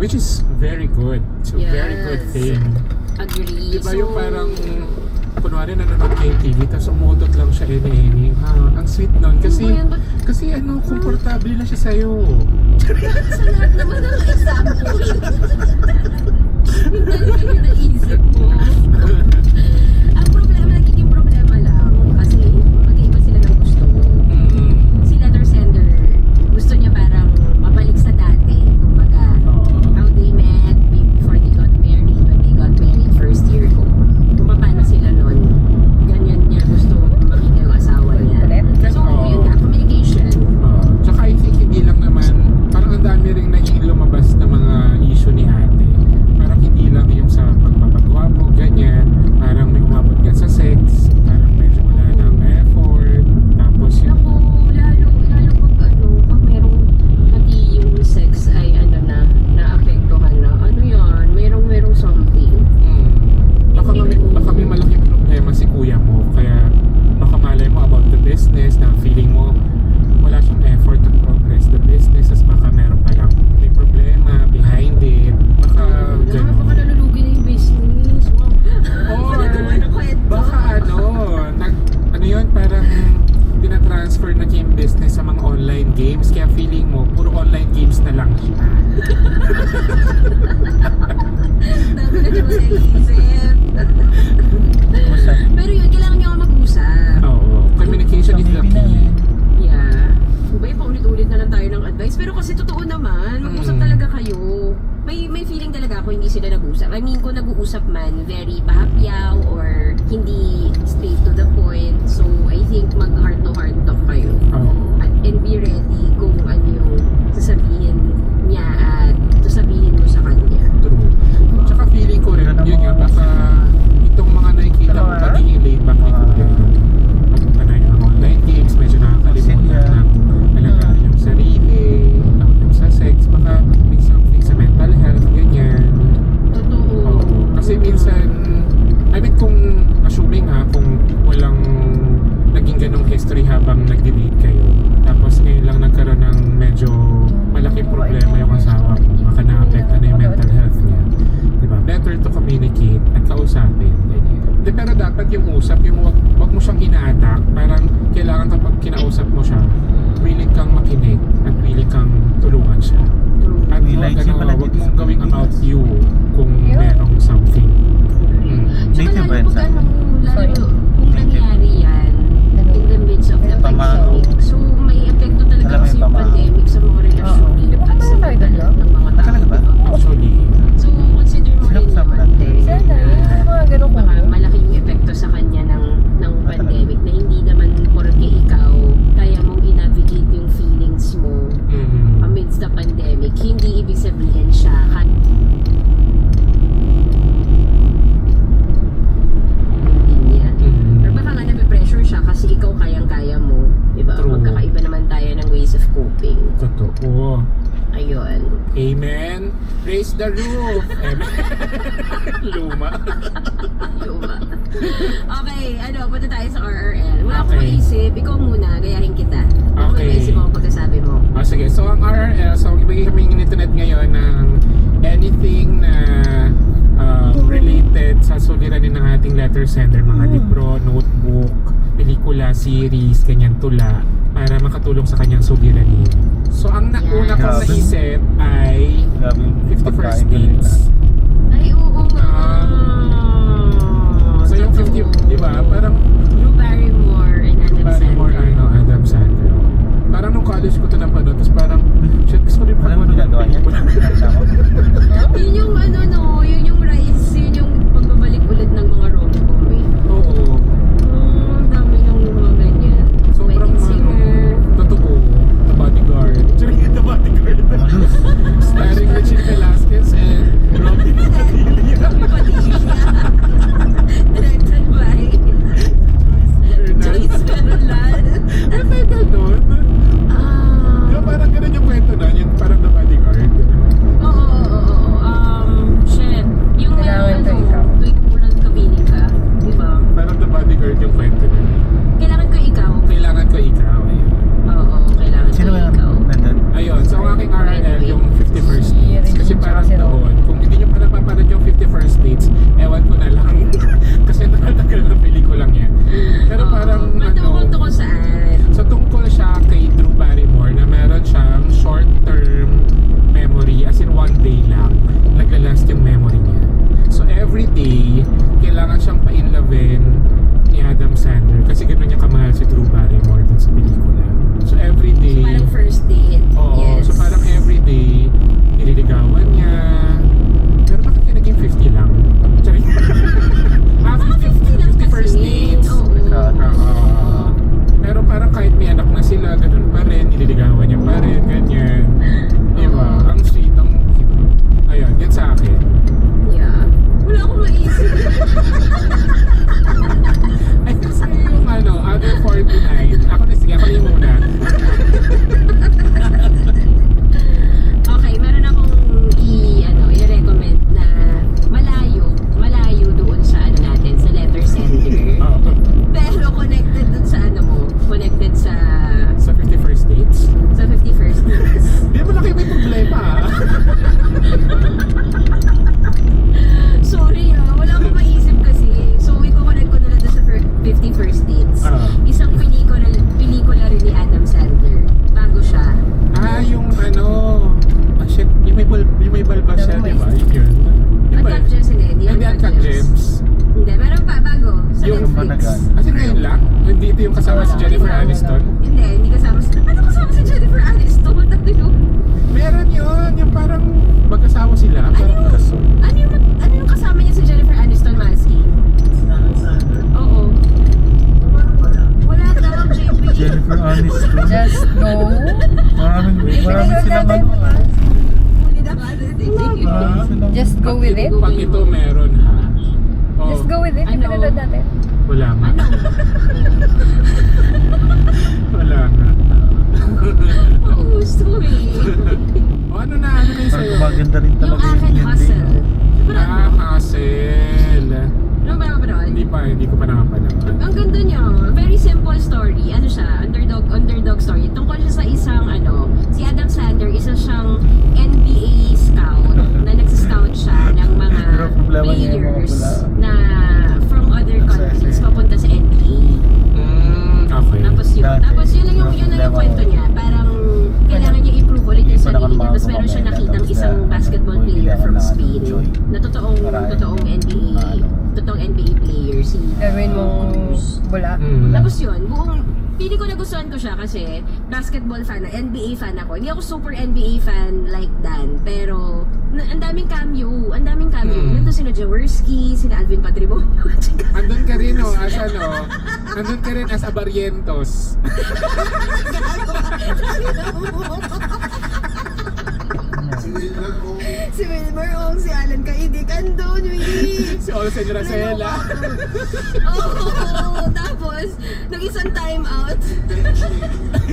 Which is very good. It's a very good thing. Agree. Diba yung parang, kunwari nanonood kayo yung TV, tapos umudot lang siya any. Ang sweet nun. Kasi komportable na siya sa'yo. Sa lahat naman ng example. Yung naisip mo. Ang problema, nagiging problema lang. Kasi mag-iiba sila ng gusto. Si letter sender, gusto niya parang mabalik sa dati. Kumbaga, how they met before they got married, when they got married first year ko. Kung paano sila nun. Ganyan niya gusto maging yung asawa niya. So, yun nga, communication. Tsaka I think hindi lang naman, parang ang dami rin naging lumabas na mga issue ni ate. Parang hindi lang yung sa pagpapagawa mo, ganyan. Parang may umabot ka sa sex, parang medyo wala ng effort. Tapos yung... Ako, lalo pag merong pati yung sex ay naapektuhan na. Ano yan? Merong something. Baka may malaking problema si kuya mo, kaya baka malay mo about the business, na feeling mo wala siyang effort to progress the business, as baka meron palang may problema behind it, baka gano'n. Baka nalulugi na yung business. Wow. Or Nagawa ng kwento. baka ano yun, parang tinatransfer na yung business sa mga online games, kaya feeling mo puro online games na lang siya. Dami na siya mag-iisip. Pero yun, kailangan niyo nga mag-usap. Oo, communication is the key. Yeah. Kung ba yung paulit-ulit na lang tayo ng advice. Pero kasi totoo naman, mag-usap talaga kayo. May feeling talaga ako hindi sila nag-usap. I mean, kung nag-uusap man, very pahapyaw or hindi straight to the point. So, I think mag-heart to heart talk kayo. And be ready kung ano yung sasabihin niya at sasabihin mo sa kanya. True. Tsaka feeling ko rin, yun nga, baka itong mga nakikita mo, magiging laid back ni kuya. Pagpunta na yung online games, medyo nakakalimutan na alagaan yung sarili, yung sa sex, baka may something sa mental health, ganyan. Totoo. Kasi minsan, I mean kung assuming kung walang naging ganong history habang nag-date kayo, tapos ngayon lang nagkaroon ng medyo malaking problema yung asawa mo, baka na-apekta na yung mental health niya, diba? Better to communicate at kausapin, ganyan. Pero dapat yung usap, yung wag mo siyang ina-attack, parang kailangan kapag kinausap mo siya, willing kang makinig at willing kang tulungan siya. At wag mong gawing about you kung merong something. Tsaka lalo pag kung nangyari yan in the midst of the pandemic, so may epekto talaga kasi yung pandemic sa mga relasyon at sa mental health ng mga tao. Actually, So consider mo rin naman baka malaki yung epekto sa kanya ng pandemic na hindi naman porke ikaw kaya mong i-navigate yung feelings mo amidst the pandemic, hindi ibig sabihin siya or baka nga nape-pressure siya kasi ikaw kayang-kaya mo, diba? True. Magkakaiba naman tayo ng ways of coping. totoo. Ayun. Amen. Raise the roof. Amen. Luma. Okay, punta tayo sa RRL. Wala akong Okay. maisip. Ikaw muna, gayahin kita. Ano Okay. maisip mo pagkasabi mo? Sige, so ang RRL, so ibigay kami ng internet ngayon ng anything na related sa suliranin ng ating letter sender, mga libro, notebook, pelikula, series, ganyan, tula, para makatulong sa kanyang suliranin. So ang una kong naisip ay 51st Dates. Ay, oo nga. So yung 50, di ba? Parang Drew Barrymore and Adam Barrymore, Sandler. Adam Sandler. Parang nung college ko ito napanood, tapos parang, shit, gusto ko rin panood. Yun yung yun yung rise, yun yung pagbabalik ulit ng mga rom-com eh. Oo. Ang dami ng mga ganyan. Sobrang Wedding Singer. totoo. The Bodyguard. The Bodyguard. Starring Regine Velasquez and Robin Padilla. Directed by Joyce Joyce Carolan. Ano? Ito yung kasama si Jennifer Aniston. Hindi kasama si... Ano kasama si Jennifer Aniston? Meron yun, yung parang mag-asawa sila. Parang kaso. Ano yung kasama niya si Jennifer Aniston, Maski? Oo. Wala daw, JP. Jennifer Aniston. Just go. Marami silang ano. Huli na kasi si JP. Just go with it. Pag ito meron ha. Oh, Just go with it. Yung Ano? pinanood natin. wala nga. Wala nga. Oo, gusto eh. O ano na yung Parang sa'yo? maganda rin Yung talaga akin, ending. Hustle. Hassel. Ano ba ba doon? Hindi ko pa nakapanood. Ang ganda niya. Very simple story. Ano siya? Underdog story. Tungkol siya sa isang si Adam Sandler, isa siyang NBA scout na nagsiscout siya ng mga Pero problema niya yung mga players pula. na from other countries papunta sa NBA. Okay. Tapos yun lang yung kwento niya. Parang kailangan niya i-prove ulit yung sarili niya. Tapos meron siya nakitang isang basketball player from Spain na totoong NBA player si Gawin mong bula. Tapos yun, pili ko nagustuhan ko siya kasi basketball fan, NBA fan ako. Hindi ako super NBA fan like Dan, pero ang daming cameo. Nandun sina Jaworski, sina Alvin Patrimonio. Andun ka rin andun ka rin as a Barrientos. Si Wilmer Ong, si Alan Kaidik, andun, Si Olsen Racela. Oo, tapos, nung isang time out.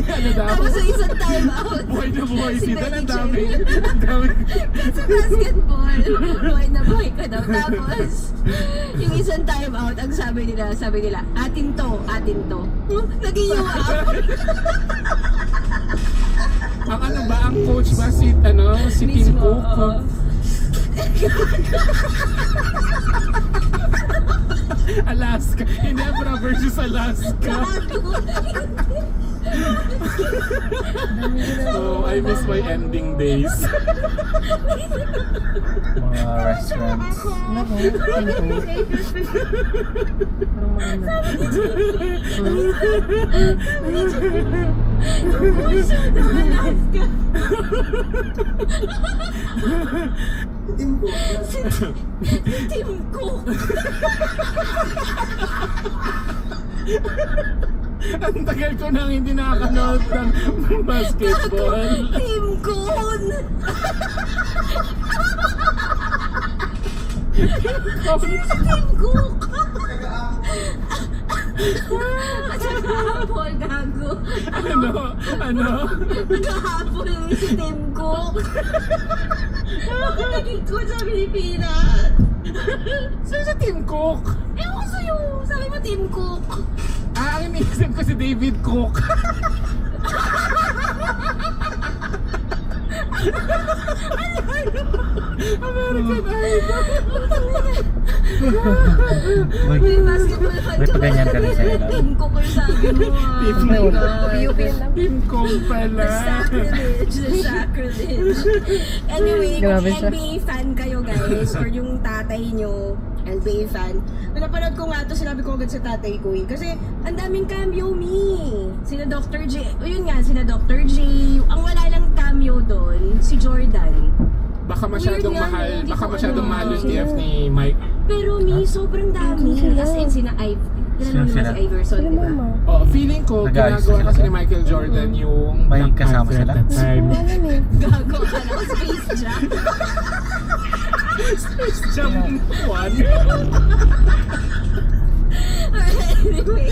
Ano daw? Tapos nung isang time out. Buhay na buhay si Dan. Ang dami. Sa basketball. Buhay na buhay ka daw. Tapos, yung isang time out, ang sabi nila, atin to. Naging yung Ang ano ba? Ang coach ba? Si Tim Mismo, Cook? oo. Alaska. Ginebra versus Alaska. Oh, I miss my ending days. Mga restaurants. Nako, Tim Cook. Ang tagal ko nang hindi nakakanood ng basketball. Tim Cook. Tim Cook. At saka hapon, gago. Ano? Nagahapon si Tim Cook. Naging ko sa Pilipinas. Saan si Tim Cook? Ewan ko sa'yo. Sabi mo Tim Cook. Ang iniisip ko si David Cook. American Idol. May basketball fan May paganyan ka rin sa'yo, no? Tim Cook yung sabi mo ah. Tim Oh my Cook. God. Piyupin lang. Tim Cook pala. The sacrilege. Anyway, kung Grabe siya. NBA fan kayo guys, or yung tatay nyo, NBA fan, napanood ko nga to, sinabi ko agad sa tatay ko eh. Kasi ang daming cameo Sina Dr. J, sina Dr. J. Ang wala lang cameo doon, si Jordan. Baka masyadong Weird nga, mahal. hindi Baka ko masyadong ano. mahal yung TF ni Mike. Pero sobrang dami. As in, sina Ive. Kilala mo Sila? naman si Iverson, di ba? Oh, feeling ko, Nag-ayos ginagawa sila kasi ba? ni Michael Jordan yung May Black kasama Panther sila? at that time. Gago ka na Space Jam. Jam 1. Anyway,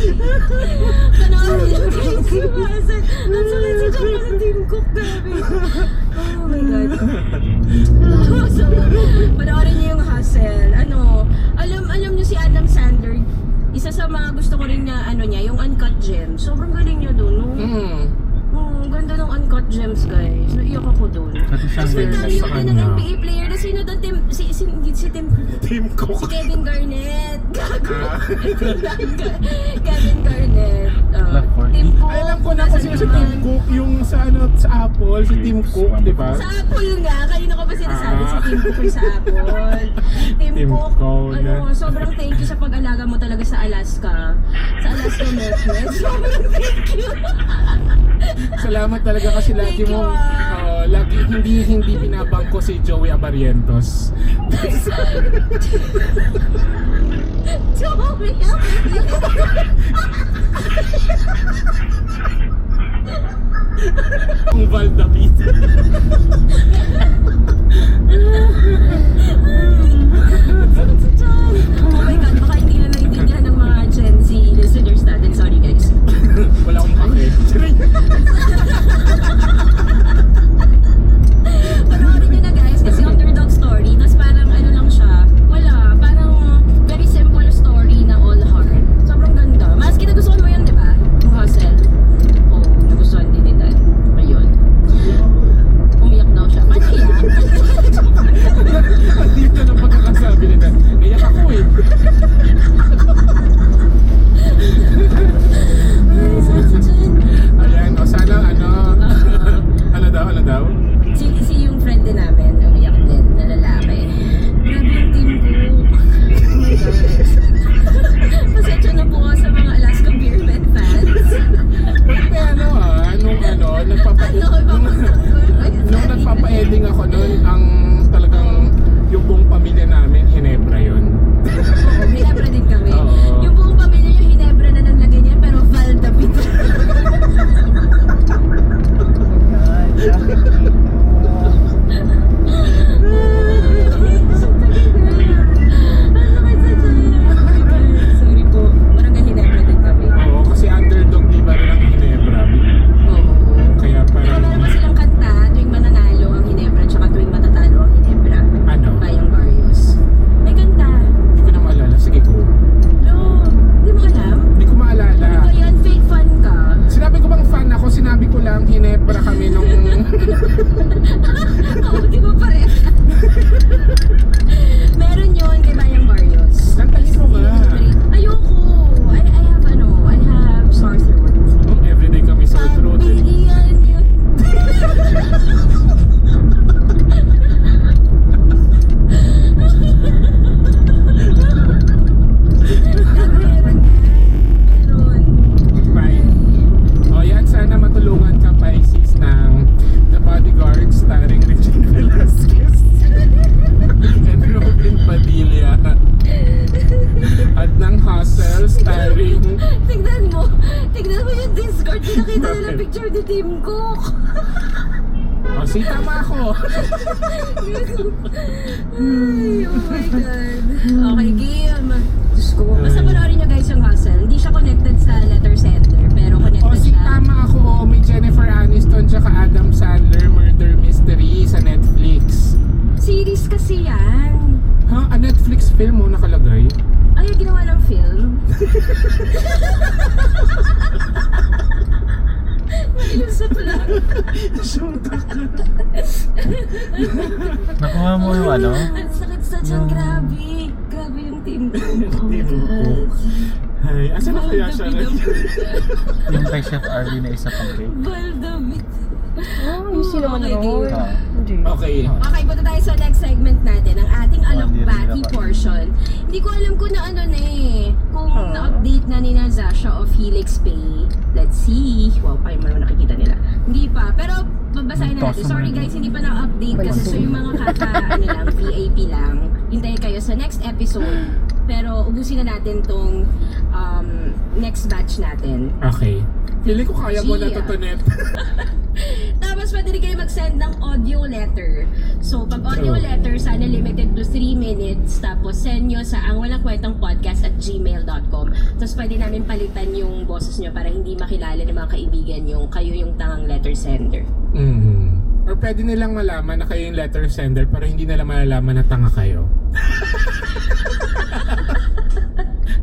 panoorin niyo guys si Masan. Ang sakit si Jam sa Tim Cook, grabe. Oh my God. So, panoorin niyo yung Hustle. Alam niyo si Adam Sandler, isa sa mga gusto ko rin niya, yung Uncut Gems. Sobrang galing niya doon, no? Ganda ng Uncut Gems, guys. Naiyak ako doon. Pati siyang Tapos may fairness cameo sa pa ng kanya. NBA player na sino doon? Si Tim Cook. Kevin Garnett. Gago. Kevin Garnett. Black 40. Tim Cook. Ay, alam ko na kung sino si Tim Cook, yung sa sa Apple, si Tim Cook, di ba? Sa Apple nga, kanina ko ba sinasabi si Tim Cook yung sa Apple? Tim Tim Cook, Cook, sobrang thank you sa pag-alaga mo talaga sa Alaska. Sa Alaska Northwest. Sobrang thank you. Salamat talaga kasi lagi Thank you, mong, lagi hindi binabangko si Joey Abarientos. Joey, Ang Valdapit. oh my God, baka hindi na naintindihan ng mga Gen Z listeners natin. Sorry guys. Wala akong pake. Panoorin nyo na guys, kasi underdog story. Tapos parang ano lang siya, wala, parang very simple story na all heart. Sobrang ganda. Mas kinagustuhan mo yun, di ba? Yung hustle. Oo, nagustuhan din ni Dan. Ayun. Umiyak daw siya. Paano iyak? Ang deep na ng pagkakasabi nila. Naiyak ako eh. Ay, sa dyan. Ayan, o sana ano daw? Si yung friend din namin, umiyak din na lalaki. Grabe yung team ko. Oh my God. Pasensya na po sa mga Alaska Beerman fans. Nung nagpapa-ending ako noon, ang talagang yung buong pamilya namin, Hinebra yun. Oo, Hinebra din kami. Oo. Yung buong pamilya niyo, Hinebra na nang lagay niyan, pero Valdapit. Sorry po. Barangay Hinebra din kami. Oo, kasi underdog di ba rin ang Hinebra? Oo. Kaya Pero parang, meron pa silang kanta tuwing mananalo ang Hinebra tsaka tuwing matatalo ang Hinebra. ano, Bayang Barrios. May kanta. hindi ko na maalala. Sige ko. No, hindi mo alam? Hindi ko maalala. Ano ba yan? Fake fan ka? Sinabi ko bang fan ako? Sinabi ko lang, Hinebra kami nung... Oo, di ba pareha? Meron yun kay Bayang Barrios. Kantahin mo nga. Ayoko. I have sore throat. Everyday kami sa throat. Iyan yun. Meron. Fine. O yan, sana matulungan ka, Pisces, ng The Bodyguard starring Regine Velasquez and Robin Padilla, at ng Hustle starring Tignan mo yung Discord. Pinakita nila picture ni Tim Cook. si tama ako. Ay, oh my God. Okay, game. Diyos ko. Basta panoorin nyo guys yung Hustle. Hindi siya connected sa letter sender, pero connected Si siya. tama ako. May Jennifer Aniston tsaka Adam Sandler murder mystery sa Netflix. Series kasi yan. Ha? A Netflix film mo nakalagay? Ay, ginawa ng film. Ilusap lang. Nakuha mo yung ano? Ang sakit sa tiyan. Grabe. Grabe yung team ko. Team Cook. Ay, asa na kaya siya? Yung kay Chef Arlie na isa pang cake. Baldamit. Easy naman Okay, yun. Ah. Hindi. Okay. Okay, punta tayo sa next segment natin, ang ating alokbati Hindi na portion. Hindi ko alam kung na ano na eh, kung na-update na ni Zasha of Helix Pay. Let's see. Wow, ay mo naman nakikita nila. Hindi pa, pero babasahin na natin. Sorry guys, hindi pa na-update kasi so yung mga ano lang, VIP lang. Hintayin kayo sa next episode. Pero ubusin na natin tong next batch natin. Okay. Feeling ko kaya mo na Gia. to, Tonet. Tapos pwede rin kayo mag-send ng audio letter. So, pag audio True. letter, sana limited to 3 minutes. Tapos send nyo sa angwalangkwentangpodcast@gmail.com. Tapos pwede namin palitan yung boses nyo para hindi makilala ng mga kaibigan yung kayo yung tangang letter sender. Or pwede nilang malaman na kayo yung letter sender pero hindi nila malalaman na tanga kayo.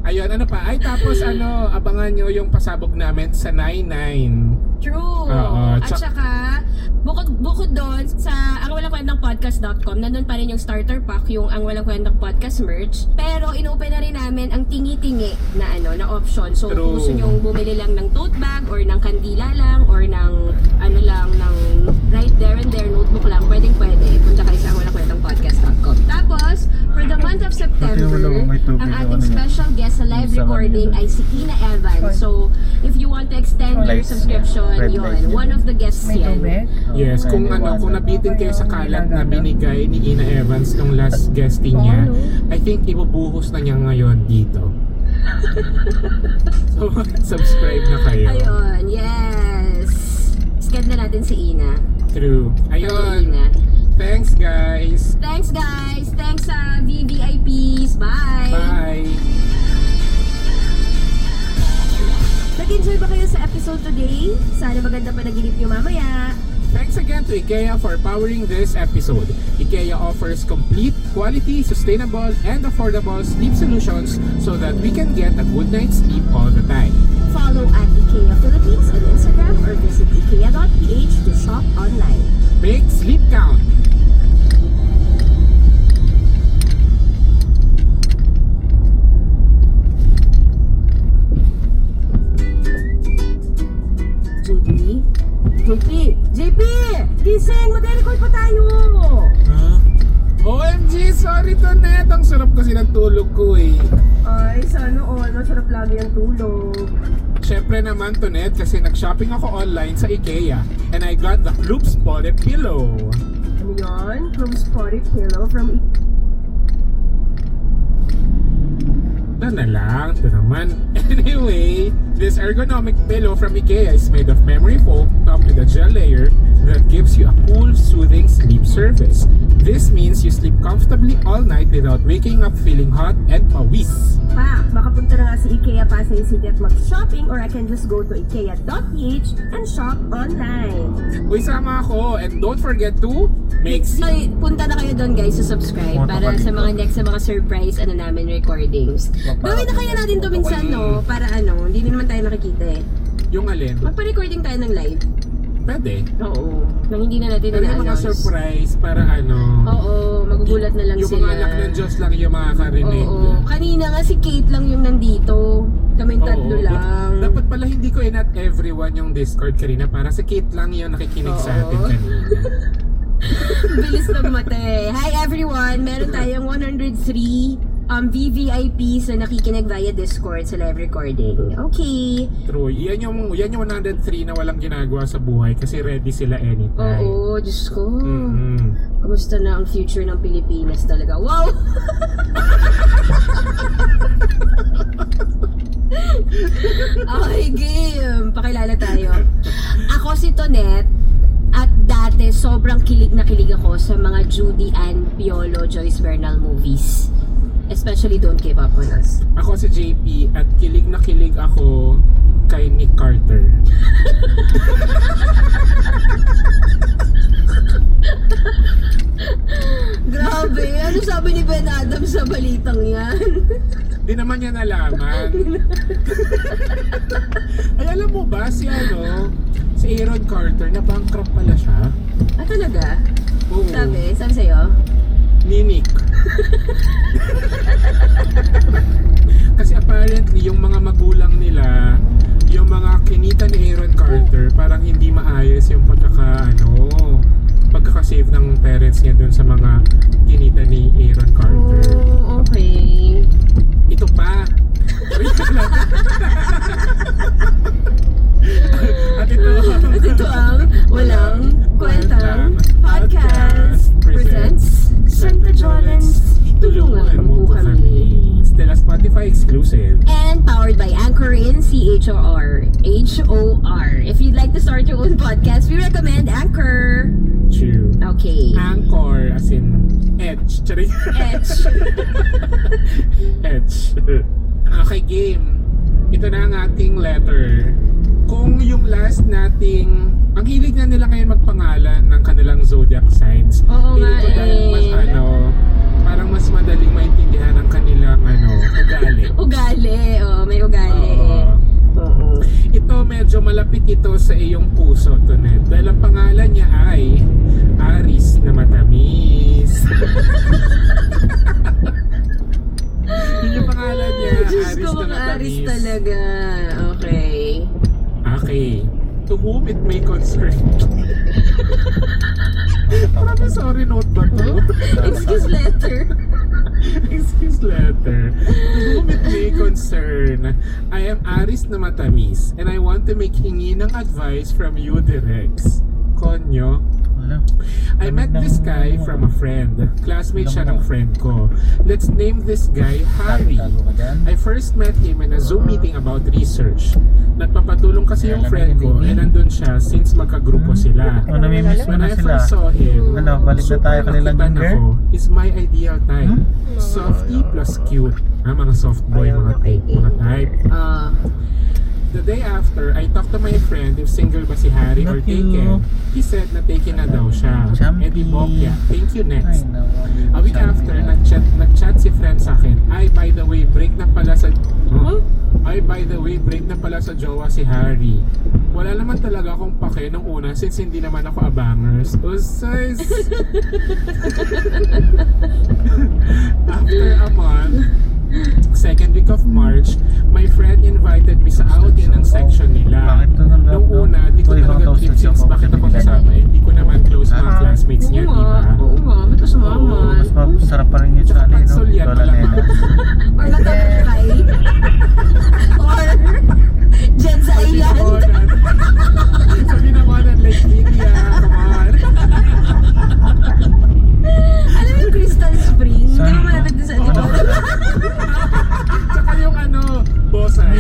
Ayun, ano pa? Ay, tapos abangan nyo yung pasabog namin sa 99. True. Oo, At saka, bukod doon, sa Ang Walang Kwentang Podcast.com, nandun pa rin yung starter pack, yung Ang Walang Kwentang Podcast merch. Pero, inopen na rin namin ang tingi-tingi na na option. So, True. kung gusto nyo bumili lang ng tote bag, or ng kandila lang, or ng, ng right there and there notebook lang, pwede. Punta kayo sa Ang Walang Kwentang Podcast.com. Tapos, for the month of September, ang ating special guest sa live recording ay si Ina Evans. So, if you want to extend your Lights, subscription, red lights. yun, one of the guests May yan. tubig? Yes, kung nabitin kayo sa kalat na binigay ni Ina Evans nung last guesting niya, I think ibubuhos na niya ngayon dito. So, subscribe na kayo. Ayun, yes. Scan na natin si Ina. True. Ayun. Ina. Thanks, guys. Thanks, guys. Thanks sa VVIPs. Bye. Bye. Nag-enjoy ba kayo sa episode today? Sana maganda pa naginip nyo mamaya. Thanks again to IKEA for powering this episode. IKEA offers complete, quality, sustainable, and affordable sleep solutions so that we can get a good night's sleep all the time. Follow at IKEA Philippines on Instagram or visit ikea.ph to shop online. Make sleep count. JP! Gising! Mag-record pa tayo! Huh? OMG! Sorry, Tonet! Ang sarap kasi ng tulog ko eh. Ay, sana all. Masarap lagi ang tulog. Syempre naman, Tonet, kasi nag-shopping ako online sa IKEA and I got the Loop Spotted Pillow. Ano yun? From Spotted Pillow from Na lang, ito naman. Anyway, this ergonomic pillow from IKEA is made of memory foam topped with a gel layer that gives you a cool, soothing sleep surface. This means you sleep comfortably all night without waking up feeling hot and pawis. Pa, makapunta na nga si IKEA Pasay City at mag-shopping, or I can just go to ikea.ph and shop online. Uy, sama ako and don't forget to make Ay, punta na kayo doon guys, so subscribe para sa mga next sa mga surprise namin recordings. Gawin na kaya natin to minsan, no? Para hindi na naman tayo nakikita eh. yung alin. Magpa-recording tayo ng live. Pwede. Oo. Nang hindi na natin Pero yung mga na-announce. surprise para Oo, magugulat na lang yung sila. mga anak ng Diyos lang yung makakarinig. Oo. Kanina nga si Kate lang yung nandito. Kaming tatlo Oo. lang. Dapat pala hindi ko not everyone yung Discord kanina. Para si Kate lang yung nakikinig sa atin Oo. kanina. Bilis ng mate. Hi everyone! Meron tayong 103 VVIPs na nakikinig via Discord sa live recording. Okay. True. Yan yung 103 na walang ginagawa sa buhay kasi ready sila anytime. Oo, Diyos ko. Mm-hmm. Kamusta na ang future ng Pilipinas talaga? Wow! Okay, game! Pakilala tayo. Ako si Tonet. At dati, sobrang kilig na kilig ako sa mga Judy Ann Piolo, Joyce Bernal movies. Especially Don't Give Up on Us. Ako si JP at kilig na kilig ako kay Nick Carter. Grabe, ano sabi ni Ben Adams sa balitang yan? Di naman niya nalaman. Ay, alam mo ba si Aaron Carter, na bankrupt pala siya? Ah, talaga? Oo. Sabi sa'yo? Ni Nick. Kasi apparently yung mga magulang nila, yung mga kinita ni Aaron Carter, parang hindi maayos yung pagkaka-save ng parents niya dun sa mga kinita ni Aaron Carter. Oh, okay. Ito pa. At ito ang Walang Kwentang Podcast presents Santa Jolens, tulungan mo po kami. Stella Spotify exclusive. And powered by Anchor in CHOR. If you'd like to start your own podcast, we recommend Anchor. True. Okay. Anchor as in Edge. Charing. Edge. Edge. Okay, game. Ito na ang ating letter. Kung yung last nating, ang hilig na nila ngayon magpangalan ng kanilang zodiac signs. Oo nga Feeling ko dahil mas parang mas madaling maintindihan ang kanilang ugali. Alex. Ugali. Oh, may ugali. Oo. Oo. Ito medyo malapit ito sa iyong puso, Tonet. Dahil ang pangalan niya ay Aris na matamis. Yun yung pangalan niya, Diyos Aris ko, na mga Aris matamis. talaga. Okay. Okay. To whom it may concern. Promissory note ba to? Excuse letter. Excuse letter. To whom it may concern, I am Aris na matamis and I want to make hingi ng advice from you, Direx. Konyo, Wala. I met this guy from a friend. Classmate siya ng friend ko. Let's name this guy Harry. Tago ka dyan. I first met him in a Zoom meeting about research. Nagpapatulong kasi yung friend ko and nandun siya since magkagrupo sila. Oh, namimiss mo When na I sila. first saw him, Ano, balik na tayo kanilang nakutan ginger? ako is my ideal type. Softy plus cute. Mga soft boy, mga type. The day after, I talked to my friend if single ba si Harry or Love you. taken. He said na taken na daw siya. Champi. Eh di bokya. Thank you, Ay, next. naku. A week after, nag-chat si friend sa akin. Ay, by the way, break na pala sa... Ay, by the way, break na pala sa jowa si Harry. Wala naman talaga akong pake nung una since hindi naman ako abangers. Usay! After a month, second week of March, my friend invited me sa outing ng section nila. Bakit to nang Nung una, di ko Uy, ibang talaga toasted trip siya since po. bakit ako sasama. Hindi ko naman close mga classmates niya, di ba? Oo nga. Ba't ko sumama? Mas masarap pa rin yung Tsaka sa ano, pansol yan, Lola malamang. Nena. Or natapakay? Or Jed's Island? Sabi na mo na Lake Lydia, come on. Alam mo yung Crystal Spring? Di Saan ba to? malapit din sa di ba? Tsaka yung ano, Bosay.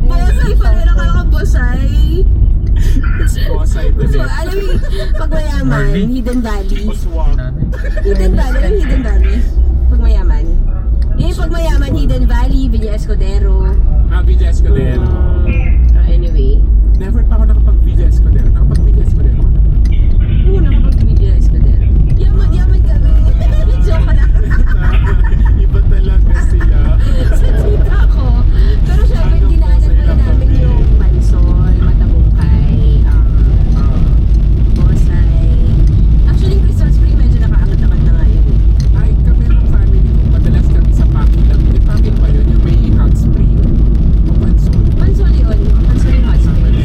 Bosay pa rin ako ng Bosay. It's Bosay to So, net. alam mo yung pag mayaman, Marley? Hidden Valley. Oswag. Hidden Valley, alam mo yung Hidden Valley? Pag mayaman. Yung pag mayaman, Hidden Valley, Villa Escudero. Villa Escudero. Anyway. Never pa ako nakapag Villa Escudero. Nakapag Villa Escudero. Oo, nakapag Villa Escudero. Yaman kami. Joke lang. Iba talaga sila. Sa tita ko. Pero syempre, dinaanan pala namin yung Pansol, Matabungkay, Bosay. Actually, Crystal Spring medyo nakaangat-angat na nga yun. Ay, kami ng family ko. Madalas kami sa Paki lang. May Paki ba yun? Yung may hot spring. O Pansol. Pansol yun. Pansol yung hot spring.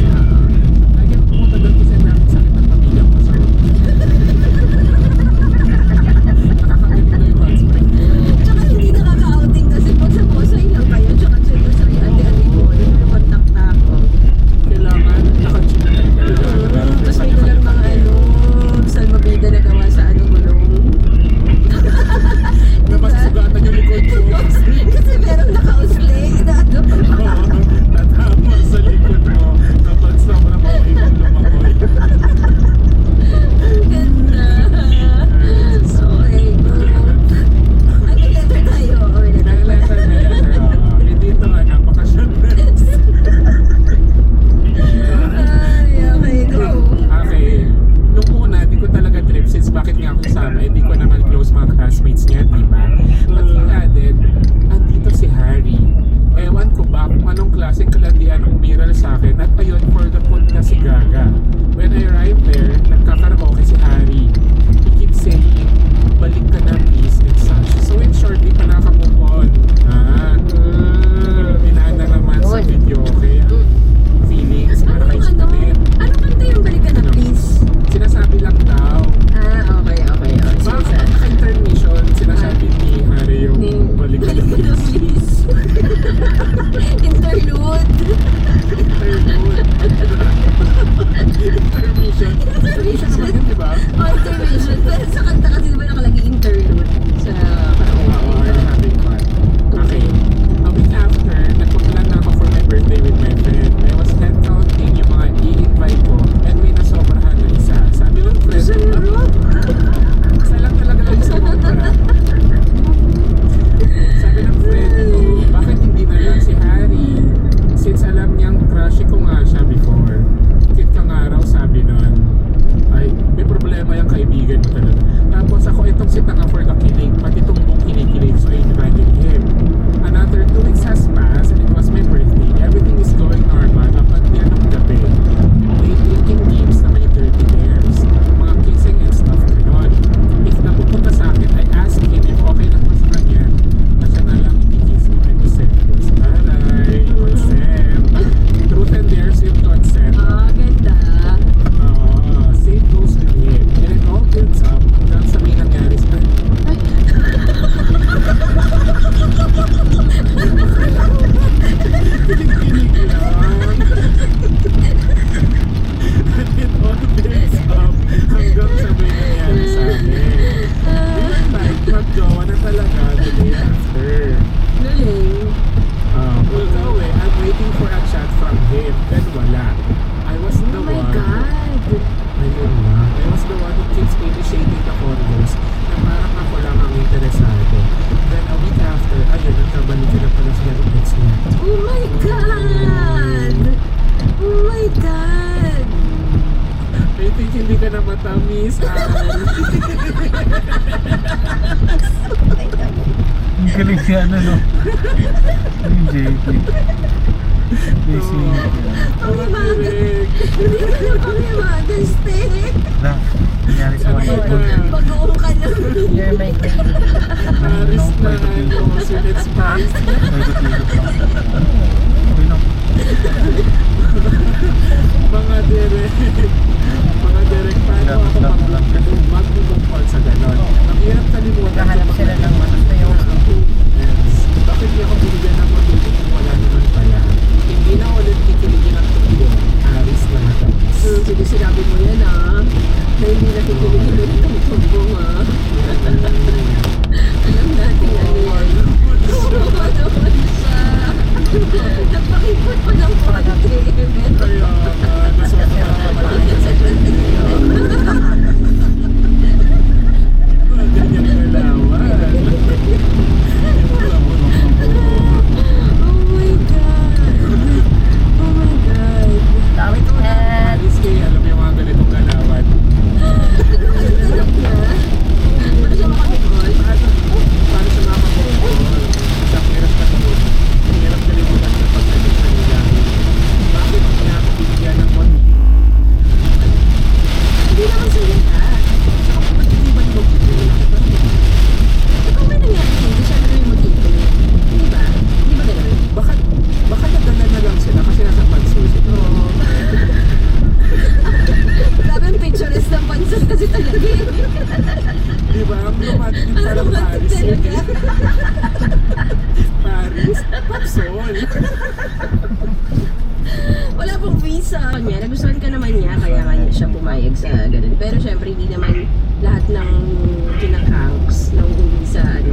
wala. I was the Oh my one. God! Ayun na. I was the one who keeps initiating the condos na parang ako lang ang interesado. Then a week after, ayun, nagkabalikan na pala sila ng ex niya. Oh my God! Oh my God! I think hindi ka na matamis, Al. Ang galing si ano, no? Yung JP. Busy. Correct. Hindi ka na pangimagan, Steve! Na, nangyari sa mga Ano ipon. na? Bagoong ka lang. You're my queen. Paris na, ano, sweet and spice. Paikot-ikot lang. Okay lang. Mga direct, paano ako mag-move sa ganon? Ang hirap kalimutan. Nakahanap sila ng gusto yung Yes. Bakit di ako binigyan ng matuto kung wala naman pala? Hindi na ulit kikiligin ang tubo. Aris na matamis. Sige, sinabi mo yan ah. Na hindi nakikiligin ulit ang tumbong ah. Alam natin ano yan. Oo naman siya. Nagpakipot pa ng konti. Kaya nasobrang nakakamalaki sa ganyan galawan. Oh my God. Oh my God. Tawid to head. Alis kayo, alam mo yung mga ganitong galawan. Sarap na. Ano siya makapikol? Paano siya makakapagpapal? Sa hirap na ito. Hirap kalimutan ng pagkalit na nila. Bakit niya ako binigyan ng matuto? Hindi naman salita. Saka po ba't hindi ba ni magbibigay? Ikaw may nangyari hindi siya na yung motivo. Hindi ba? Hindi ba gano'n? Baka nadala na lang sila kasi nasa pansusi. Oo. Grabe ang picturist ng pansit kasi talaga eh. Di ba? Ang romantic Ang parang romantic Paris. talaga. Paris? Papsol. Wala pong visa. Niya, nagustuhan ka naman niya, kaya nga niya siya pumayag sa ganun. Pero syempre, hindi naman lahat ng kinakanks na uuwi sa ano